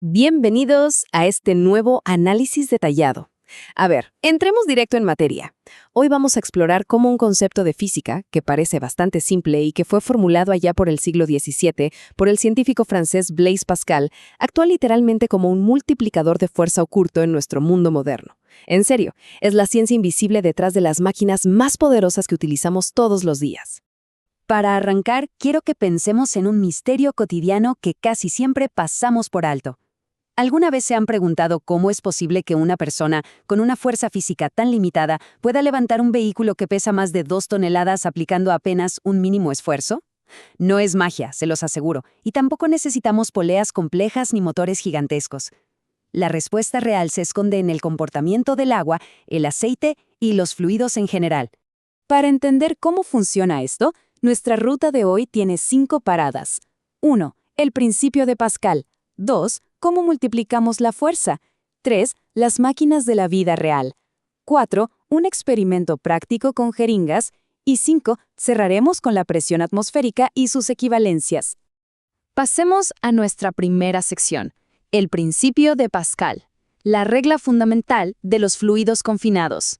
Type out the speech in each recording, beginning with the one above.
Bienvenidos a este nuevo análisis detallado. A ver, entremos directo en materia. Hoy vamos a explorar cómo un concepto de física, que parece bastante simple y que fue formulado allá por el siglo XVII por el científico francés Blaise Pascal, actúa literalmente como un multiplicador de fuerza oculto en nuestro mundo moderno. En serio, es la ciencia invisible detrás de las máquinas más poderosas que utilizamos todos los días. Para arrancar, quiero que pensemos en un misterio cotidiano que casi siempre pasamos por alto. ¿Alguna vez se han preguntado cómo es posible que una persona con una fuerza física tan limitada pueda levantar un vehículo que pesa más de 2 toneladas aplicando apenas un mínimo esfuerzo? No es magia, se los aseguro, y tampoco necesitamos poleas complejas ni motores gigantescos. La respuesta real se esconde en el comportamiento del agua, el aceite y los fluidos en general. Para entender cómo funciona esto, nuestra ruta de hoy tiene 5 paradas. 1. El principio de Pascal. 2. ¿Cómo multiplicamos la fuerza? 3. Las máquinas de la vida real. 4. Un experimento práctico con jeringas. Y 5. Cerraremos con la presión atmosférica y sus equivalencias. Pasemos a nuestra primera sección, el principio de Pascal, la regla fundamental de los fluidos confinados.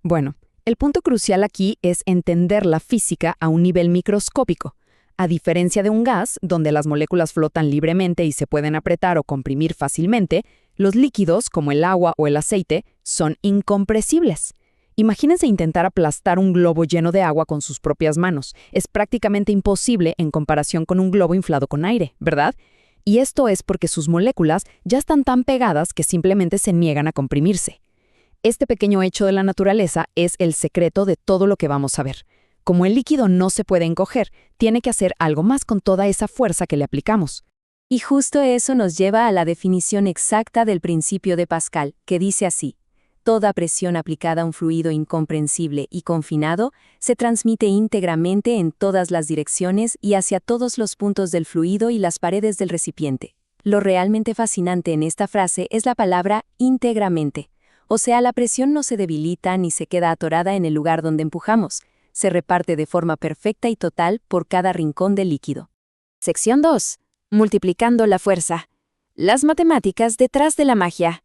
Bueno, el punto crucial aquí es entender la física a un nivel microscópico. A diferencia de un gas, donde las moléculas flotan libremente y se pueden apretar o comprimir fácilmente, los líquidos, como el agua o el aceite, son incompresibles. Imagínense intentar aplastar un globo lleno de agua con sus propias manos. Es prácticamente imposible en comparación con un globo inflado con aire, ¿verdad? Y esto es porque sus moléculas ya están tan pegadas que simplemente se niegan a comprimirse. Este pequeño hecho de la naturaleza es el secreto de todo lo que vamos a ver. Como el líquido no se puede encoger, tiene que hacer algo más con toda esa fuerza que le aplicamos. Y justo eso nos lleva a la definición exacta del principio de Pascal, que dice así: toda presión aplicada a un fluido incomprensible y confinado se transmite íntegramente en todas las direcciones y hacia todos los puntos del fluido y las paredes del recipiente. Lo realmente fascinante en esta frase es la palabra íntegramente. O sea, la presión no se debilita ni se queda atorada en el lugar donde empujamos. Se reparte de forma perfecta y total por cada rincón del líquido. Sección 2. Multiplicando la fuerza. Las matemáticas detrás de la magia.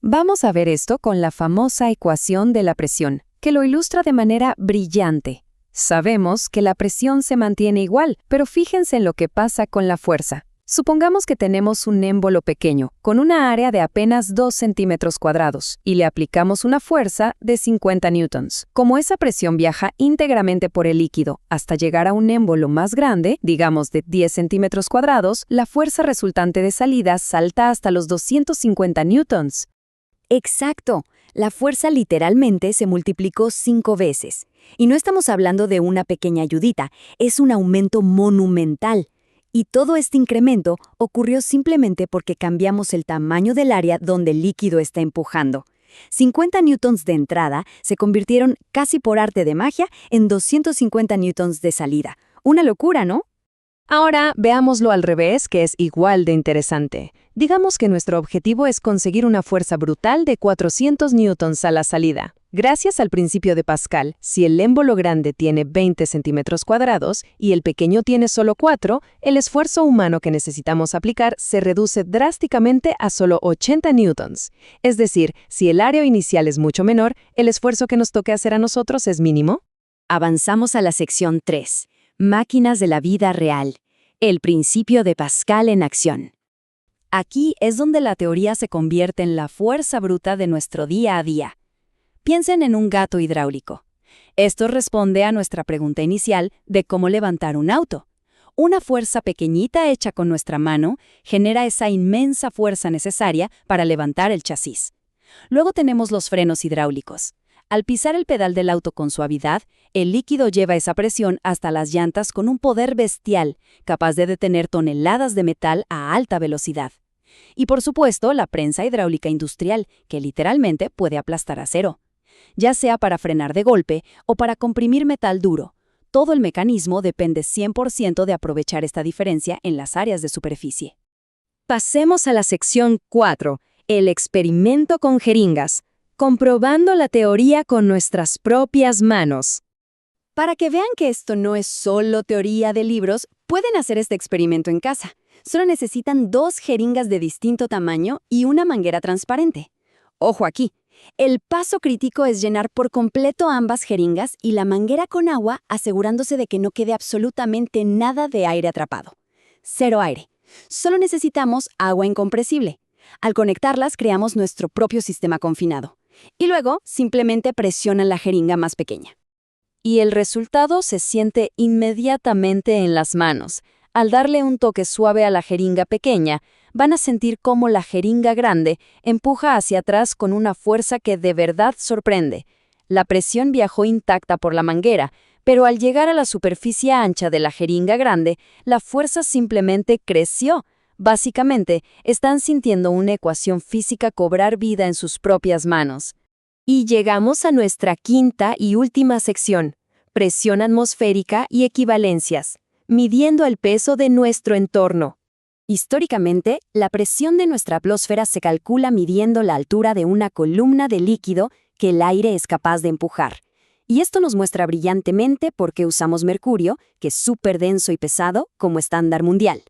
Vamos a ver esto con la famosa ecuación de la presión, que lo ilustra de manera brillante. Sabemos que la presión se mantiene igual, pero fíjense en lo que pasa con la fuerza. Supongamos que tenemos un émbolo pequeño, con una área de apenas 2 centímetros cuadrados, y le aplicamos una fuerza de 50 newtons. Como esa presión viaja íntegramente por el líquido hasta llegar a un émbolo más grande, digamos de 10 centímetros cuadrados, la fuerza resultante de salida salta hasta los 250 newtons. Exacto. La fuerza literalmente se multiplicó 5 veces. Y no estamos hablando de una pequeña ayudita, es un aumento monumental. Y todo este incremento ocurrió simplemente porque cambiamos el tamaño del área donde el líquido está empujando. 50 newtons de entrada se convirtieron casi por arte de magia en 250 newtons de salida. Una locura, ¿no? Ahora veámoslo al revés, que es igual de interesante. Digamos que nuestro objetivo es conseguir una fuerza brutal de 400 newtons a la salida. Gracias al principio de Pascal, si el émbolo grande tiene 20 centímetros cuadrados y el pequeño tiene solo 4, el esfuerzo humano que necesitamos aplicar se reduce drásticamente a solo 80 newtons. Es decir, si el área inicial es mucho menor, el esfuerzo que nos toque hacer a nosotros es mínimo. Avanzamos a la sección 3. Máquinas de la vida real. El principio de Pascal en acción. Aquí es donde la teoría se convierte en la fuerza bruta de nuestro día a día. Piensen en un gato hidráulico. Esto responde a nuestra pregunta inicial de cómo levantar un auto. Una fuerza pequeñita hecha con nuestra mano genera esa inmensa fuerza necesaria para levantar el chasis. Luego tenemos los frenos hidráulicos. Al pisar el pedal del auto con suavidad, el líquido lleva esa presión hasta las llantas con un poder bestial, capaz de detener toneladas de metal a alta velocidad. Y por supuesto, la prensa hidráulica industrial, que literalmente puede aplastar acero. Ya sea para frenar de golpe o para comprimir metal duro, todo el mecanismo depende 100% de aprovechar esta diferencia en las áreas de superficie. Pasemos a la sección 4, el experimento con jeringas, comprobando la teoría con nuestras propias manos. Para que vean que esto no es solo teoría de libros, pueden hacer este experimento en casa. Solo necesitan 2 jeringas de distinto tamaño y una manguera transparente. Ojo aquí, el paso crítico es llenar por completo ambas jeringas y la manguera con agua, asegurándose de que no quede absolutamente nada de aire atrapado. Cero aire. Solo necesitamos agua incompresible. Al conectarlas, creamos nuestro propio sistema confinado. Y luego, simplemente presionan la jeringa más pequeña. Y el resultado se siente inmediatamente en las manos. Al darle un toque suave a la jeringa pequeña, van a sentir cómo la jeringa grande empuja hacia atrás con una fuerza que de verdad sorprende. La presión viajó intacta por la manguera, pero al llegar a la superficie ancha de la jeringa grande, la fuerza simplemente creció. Básicamente, están sintiendo una ecuación física cobrar vida en sus propias manos. Y llegamos a nuestra quinta y última sección, presión atmosférica y equivalencias, midiendo el peso de nuestro entorno. Históricamente, la presión de nuestra atmósfera se calcula midiendo la altura de una columna de líquido que el aire es capaz de empujar. Y esto nos muestra brillantemente por qué usamos mercurio, que es súper denso y pesado, como estándar mundial.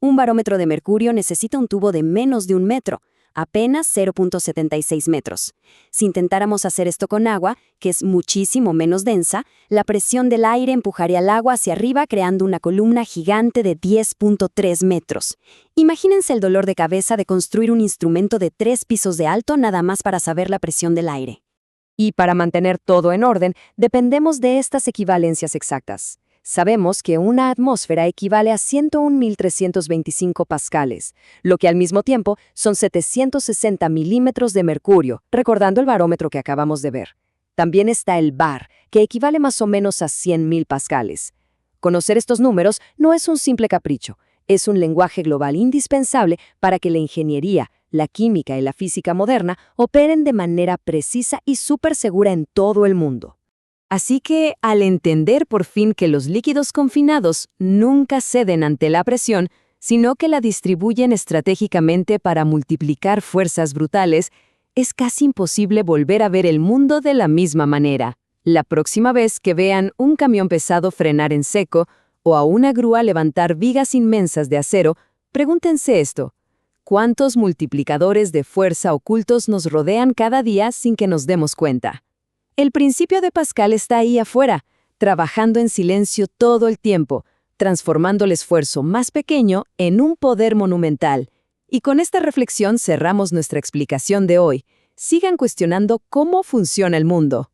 Un barómetro de mercurio necesita un tubo de menos de 1 metro, apenas 0.76 metros. Si intentáramos hacer esto con agua, que es muchísimo menos densa, la presión del aire empujaría el agua hacia arriba creando una columna gigante de 10.3 metros. Imagínense el dolor de cabeza de construir un instrumento de 3 pisos de alto nada más para saber la presión del aire. Y para mantener todo en orden, dependemos de estas equivalencias exactas. Sabemos que una atmósfera equivale a 101.325 pascales, lo que al mismo tiempo son 760 milímetros de mercurio, recordando el barómetro que acabamos de ver. También está el bar, que equivale más o menos a 100.000 pascales. Conocer estos números no es un simple capricho, es un lenguaje global indispensable para que la ingeniería, la química y la física moderna operen de manera precisa y súper segura en todo el mundo. Así que, al entender por fin que los líquidos confinados nunca ceden ante la presión, sino que la distribuyen estratégicamente para multiplicar fuerzas brutales, es casi imposible volver a ver el mundo de la misma manera. La próxima vez que vean un camión pesado frenar en seco o a una grúa levantar vigas inmensas de acero, pregúntense esto: ¿cuántos multiplicadores de fuerza ocultos nos rodean cada día sin que nos demos cuenta? El principio de Pascal está ahí afuera, trabajando en silencio todo el tiempo, transformando el esfuerzo más pequeño en un poder monumental. Y con esta reflexión cerramos nuestra explicación de hoy. Sigan cuestionando cómo funciona el mundo.